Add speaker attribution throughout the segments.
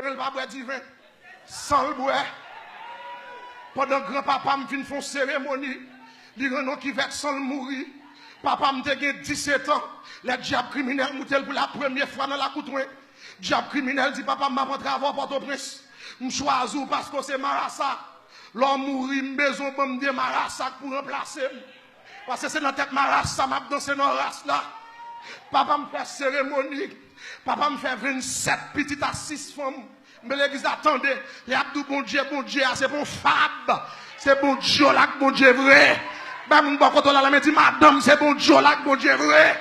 Speaker 1: Le pas boire divin. Sans le boire. Pendant que grand-papa me fin font cérémonie, il y a un qui va sans le mourir. Papa me dit 17 ans. Les diables criminels moutent pour la première fois dans la coutouin. Diable criminel dit papa m'a rentré avant Port-au-Prince. Je choisis parce que c'est Marassa. L'homme mourit, besoin de me dire Marassa pour remplacer. Parce que c'est dans la tête Marassa, m'a dansé dans la race là. Papa me fait cérémonie. Papa me fait 27 petites à 6 femmes. Mais l'église attendez. Les abdou bon Dieu, c'est bon fab. C'est bon Dieu là, bon Dieu vrai. Ben, mon bon côté là, la dit madame, c'est bon Dieu là, bon Dieu vrai.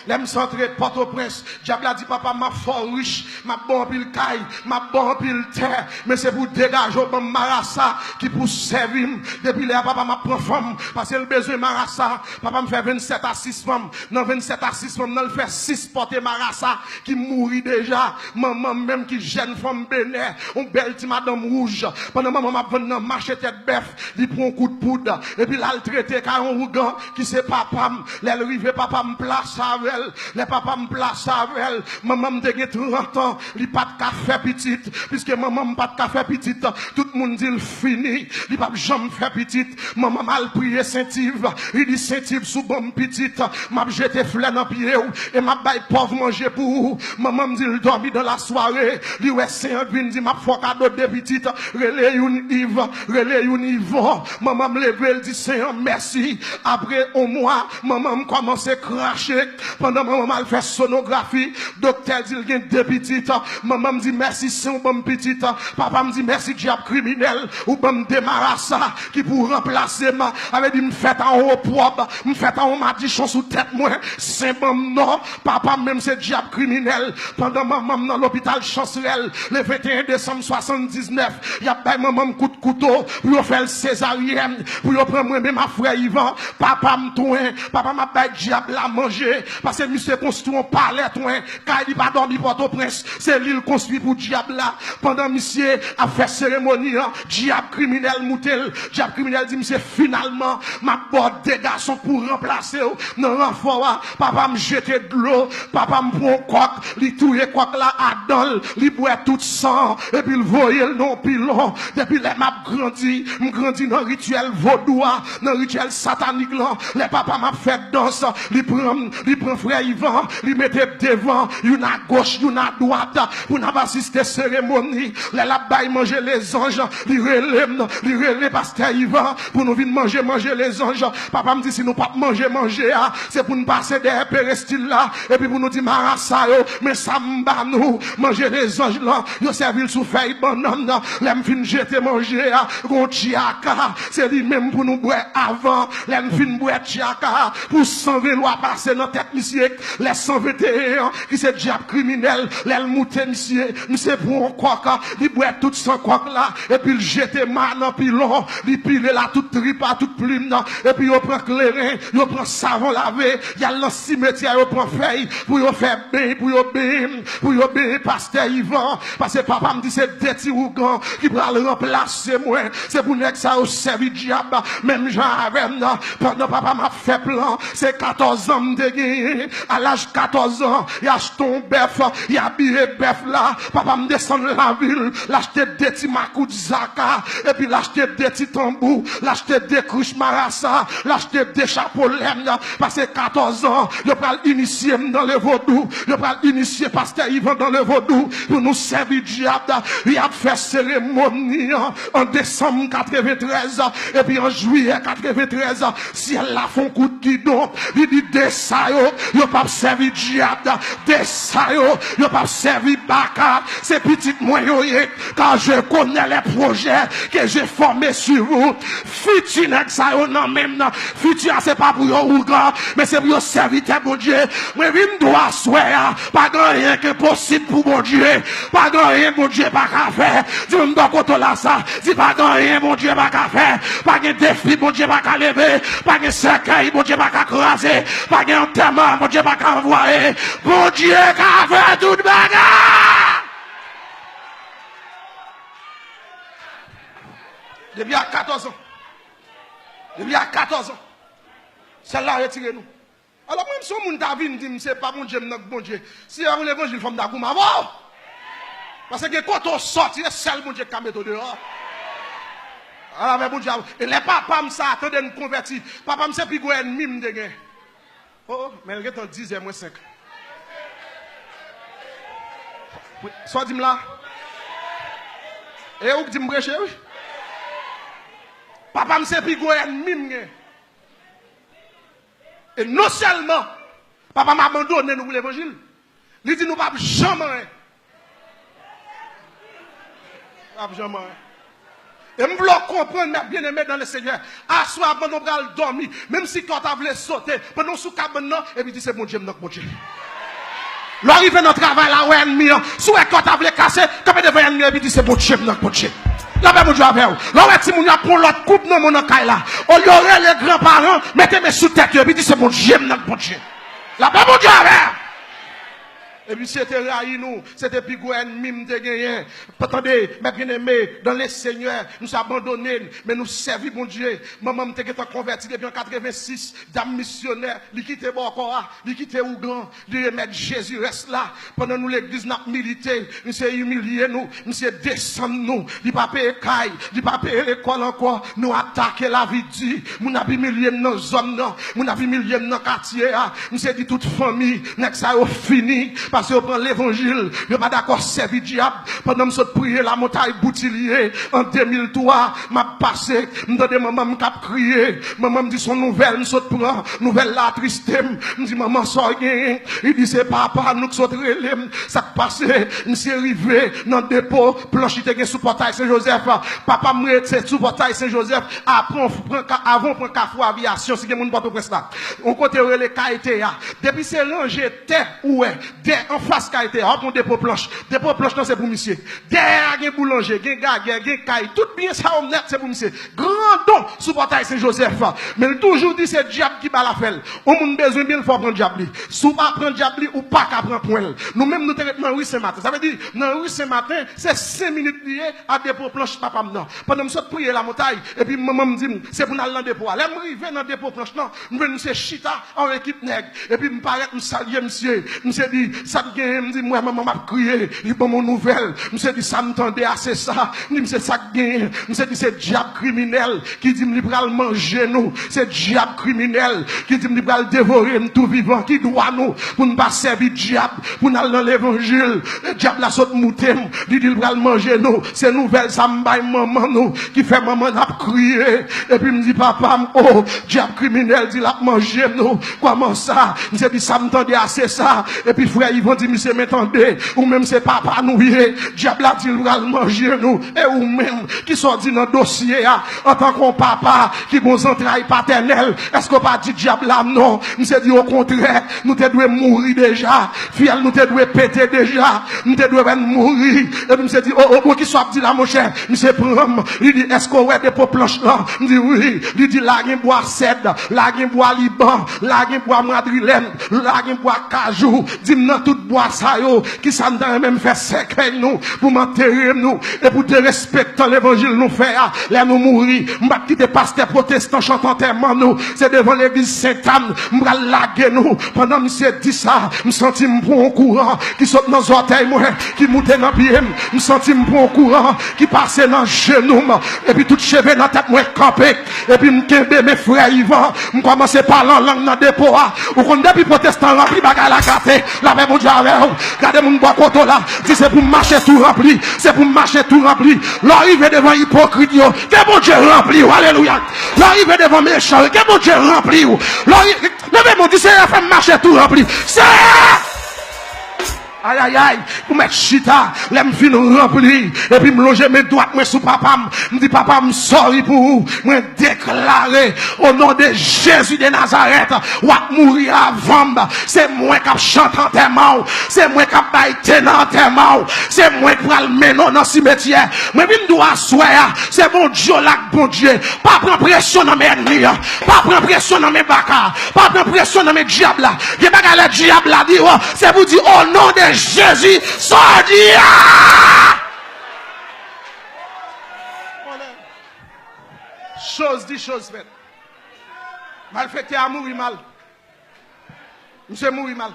Speaker 1: L'aime centré Port-au-Prince. Diable a dit papa m'a fort riche, m'a bon pile caille, m'a bon pile terre, mais c'est pour dégager au Marassa qui pour servir. Depuis là papa m'a prend femme parce que le besoin Marassa, papa me fait 27 à 6 femmes. Dans 27 à 6 femmes, il fait 6 porter Marassa qui mourit déjà. Maman même qui jeune femme bénère, on belle petite madame rouge. Pendant maman m'a venu dans marché tête bœuf, il prend un coup de poudre et puis là il traité car un rougan qui c'est papa, les papa me place avec elle, les papas me place avec elle, maman me dégué 30 ans, il pas de café petite, puisque maman me pas de café petite, tout le monde dit il fini, il pas jamais fait petite, maman mal prié Saint-Yves, il dit Saint-Yves sous bonne petite, m'a jeté fleur dans pied et m'a bail pauvre manger pour vous, maman me dit il dormi dans la soirée, il ouais Saint-Yves dit m'a fait cadeau de petite, relais une Yves, relais une Yvon, maman me levé, elle dit Seigneur merci, après au mois, maman me commence à cracher pendant maman mal fait sonographie docteur dit il y a deux petites maman me dit merci c'est un bon petite papa me dit merci diable criminel ou bon démarrage ça qui pour remplacer ma avait dit me fait en haut propre me fait en haut madichon sous tête moi c'est bon non papa même c'est diable criminel pendant maman dans l'hôpital Chancerelle le 21 décembre 79 il y a pas maman coup de couteau pour faire le césarienne pour prendre moi même ma frère Yvan papa me tourne papa m'a pas diable à manger parce que monsieur construit un palais toin car il pas dormi Port-au-Prince c'est l'île construit pour diable là pendant monsieur a fait cérémonie diable criminel moutel diable criminel dit monsieur finalement m'a bord des garçons pour remplacer dans renfort papa me jeter de l'eau papa me prend coq li touye coq là à dol li boit tout sang et puis il voyait le non pilon depuis les m'a grandi me grandi dans rituel vaudou dans rituel satanique là les papa m'a fait danse li prend frère Yvan li mettait devant une à gauche une à droite pour n'a pas assister cérémonie les la baille manger les anges li relève pasteur Yvan pour nous venir manger les anges papa me dit si nous pas manger c'est pour nous passer des péristyle là et puis pour nous dire marassa mais ça m'ba nous manger les anges là yo servir sous feuille banane l'aime fin jeter manger gon chiaka c'est lui même pour nous boire avant l'aime fin boire chiaka pour 120 lois passer dans tête monsieur les 121 qui c'est diable criminel les mouté monsieur pour un coq il boit tout son coq là et puis il jette man en pilon il pile là toute tripa toute plume et puis il prend clairin il prend savon lavé il y a le cimetière il prend feuille pour il faire bain pour il bain pasteur Yvan parce que papa me dit c'est des petits ougans qui va le remplacer moi c'est pour nèg ça au service diable même Jean avec pendant papa m'a fait plan c'est 14 ans de gagné à l'âge 14 ans il achète un bœuf il habillé bœuf là papa me descend la ville l'acheter des petits makou de zaka et puis l'acheter des petits tambours l'acheter des couches marassa l'acheter des chapeaux laine parce que 14 ans je parle initier dans le vaudou je parle initier pasteur Yvan dans le vaudou pour nous servir diable il a fait cérémonie en décembre 93 et puis en juillet 93 si elle la font coup de guidon il dit des ça yo pas servi diable des ça yo pas servi baka c'est petit moyen car je connais les projets que j'ai formés sur vous futur ça yo non même futur c'est pas pour yo ouga mais c'est pour yo serviteur bon Dieu moi vinn doit soir pas rien que possible pour bon Dieu pas rien bon Dieu pas qu'à faire tu me dois côté là ça dis pas rien bon Dieu pas qu'à faire pas de défi bon Dieu pas qu'à lever pas de cercueil bon Dieu pas qu'à craser pas de enterrement bon Dieu pas qu'à envoyer bon Dieu qu'à faire toute bagarre depuis à 14 ans celle-là retirez-nous Alors, même si on t'a vu, dit, c'est pas mon Dieu, mon Dieu. Si on l'évangile, femme d'Agouma, parce que quand on sort, c'est seul mon Dieu qui a mis dehors. Alors, mais bon Dieu, et les papas, ça, attendez nous convertir. Papa, c'est plus gros ennemi, m'dégué. Oh, mais il est en 10 et moins 5. Soit dis-moi là. Et où dit me prêcher, oui? Papa, c'est plus gros ennemi, et non seulement, papa m'a abandonné nous l'évangile, il dit nous pas jamais. Pas jamais. Et je veux comprendre, mes bien-aimés dans le Seigneur. À soi, avant de dormir, même si quand tu voulu sauter, pendant sous cabane, et puis dit c'est mon Dieu, mon Dieu. L'arrivée dans le travail, là, où ennemi, sous quand tu voulu casser, quand tu devais ennemi, et puis dit c'est mon Dieu, mon Dieu. Là, ben, mon Dieu, avec vous. Là, où si mon Dieu prend l'autre coupe, non, mon caille là. On y aurait les grands-parents, mettez-moi sous tête, et puis dit c'est mon Dieu, mon Dieu. Là, ben, mon Dieu, avec vous. Et puis c'était raï nous, c'était plus gros ennemi de gagner. Attendez, mes bien-aimés, dans les seigneurs, nous abandonnés, mais nous servons mon Dieu. Maman m'était converti depuis en 86, dame missionnaire, il quittait Bokora, il quittait Ougan, il remettre Jésus reste là. Pendant nous l'église n'a milité, nous s'est humilié nous, nous s'est descendu nous, il pas payé caille, il pas payé l'école encore, nous attaquer la vie dit, nous n'a humilié nos hommes non, nous n'a humilié nos quartiers, nous s'est dit toute famille, n'est ça fini. Parce qu'on prend l'évangile, je ne pas d'accord servir diable. Pendant que je prier la montagne Boutillier, en 2003, m'a passé, m'donne maman m'a crié, maman me dit son nouvelle, m'saute prend, nouvelle la triste, me dit maman sort rien, il dit c'est papa, nous qui sommes relèves, ça passé, m's'est arrivé, dans le dépôt, planche te sous portail Saint-Joseph, papa m'rete sous portail Saint-Joseph, avant prend cafou aviation, si quelqu'un porte presse là. On côté les KT, depuis c'est rangé, terre, ouais, en face qualité, hop, on dépôt planche. Dépôt planche, non, c'est pour monsieur. Derrière, il y a boulanger, il y a gaguerre, il y a caille. Tout bien ça, on net, c'est pour monsieur. Grand don, sous portail Saint-Joseph. Mais il toujours dit, c'est diable qui bat la felle. On a besoin bien, il faut prendre diable. Sous pas prendre diable ou pas qu'à prendre point. Nous-mêmes, nous sommes dans la rue ce matin. Ça veut dire, dans la rue ce matin, c'est 5 minutes liées à dépôt planche, papa, non. Pendant que je prier la montagne, et puis maman me dit, c'est pour aller dans le dépôt. Là, je arrive dans le dépôt planche, non. Je vais nous chita en équipe nègre. Et puis, je me paraît, je salue, monsieur. Monsieur dit, ça me dit, moi, maman m'a crié, il bon mon nouvelle. Monsieur dit, ça m'entendait assez ça. Monsieur, ça gagne. Monsieur dit, c'est diable criminel qui dit, il va manger nous. C'est diable criminel qui dit, il va dévorer nous tout vivant, qui doit nous, pour ne pas servir diable, pour nous aller dans l'évangile. Le diable la saute mouté, il va manger nous. C'est nouvelle, ça me baille maman nous, qui fait maman n'a crié. Et puis, me dit, papa, oh, diable criminel, dit, la manger nous. Comment ça? Monsieur dit, ça m'entendait assez ça. Et puis, frère, ils vont dire, monsieur, m'entendez, ou même c'est papa nous, diable a dit, il va manger nous, et ou même, qui sont dit dans le dossier, en tant qu'on papa, qui bon entrailles paternelles, est-ce qu'on pas dit diable là, non, monsieur dit au contraire, nous te devons mourir déjà, fiel, nous te devons péter déjà, nous te devons mourir, et puis monsieur dit, oh, qui soit dit là, mon cher, monsieur prend, il dit, est-ce qu'on ouais des pour planches là, il dit oui, il dit, la guin bois cèdre, la guin bois liban, la guin bois madrilène, la guin bois cajou, dis-moi tout bois ça yo, qui s'en même fait séquelle nous, pour m'enterrer nous, et pour te respecter l'évangile nous faire, là nous mourir, m'ba quitter pasteur protestant chantant tellement nous, c'est devant l'église Sainte-Anne, m'ba laguer nous, pendant monsieur dit ça, m'senti m'prend courant, qui saute dans orteil moi, qui monte dans pied, m'senti m'prend courant, qui passe dans genou, et puis tout cheveux dans tête moi campé, et puis m'kembe mes frères Yvan, m'commence à parler en langue dans dépôt, ou qu'on depuis protestant rempli bagay la carte, la même mon Dieu avec vous, regardez mon bois koto là, si c'est pour marcher tout rempli, c'est pour marcher tout rempli, l'arrivée devant hypocrite, que mon Dieu rempli, alléluia, l'arrivée devant méchant, que mon Dieu rempli, le même Dieu, c'est fait marcher tout rempli, c'est aïe aïe aïe, pour mettre chita, l'aime fin rempli, et puis me loger mes doigts, moi sous papa, me dit papa, me sorry pour vous, moi déclarer au nom de Jésus de Nazareth, ou à mourir avant, c'est moi qui chante en termant, c'est moi qui baille en termant, c'est moi qui va le mener dans le cimetière, moi je dois asseoir, c'est bon Dieu là, bon Dieu, pas prendre pression dans mes ennemis, pas prendre pression dans mes bacas, pas prendre pression dans mes diables là, les bagages le diable là, dit, c'est vous dire au nom de Jésus, sorti. Chose dit, chose faite. Mal fait, à mourir mal. Monsieur mourit mal.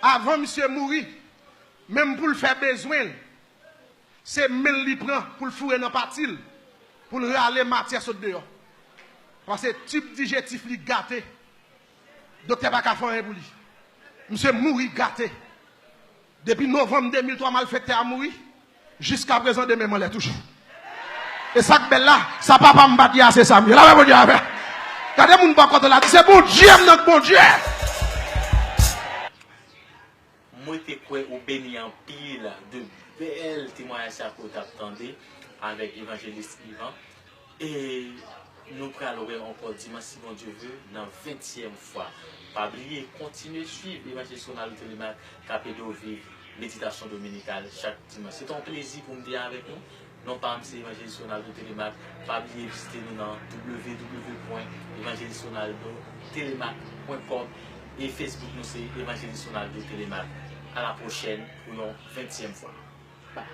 Speaker 1: Avant monsieur mourir, même pour le faire besoin, c'est mille li prend pour le fourrer dans partil, pour le râler matière sur dehors. Parce que type digestif li gâté. Docteur pas faire rien pour lui. Monsieur mourir gâté. Depuis novembre 2003, mal fait à mourir. Jusqu'à présent, de même, on l'est toujours. Et ça que belle là, ça papa me bat c'est ça. Là, bon Dieu, regardez mon pas contre là, c'est bon Dieu, notre bon Dieu.
Speaker 2: Moi, je crois au béni en pile de belles témoignages que vous attendez avec l'évangéliste Yvan. Et nous pourrons encore dimanche, si bon Dieu veut, dans la 20e fois. Pas oublier, continuez à suivre l'évangéliste Sonal Télémac, Capédo Vivre, méditation dominicale chaque dimanche. C'est un plaisir pour me dire avec nous. Non pas c'est l'évangéliste Sonal Télémac. Pas oublier de visiter nous dans www.évangélistesonaldotélémac.com et Facebook nous c'est évangéliste Sonal Télémac. À la prochaine pour une 20e fois. Bye.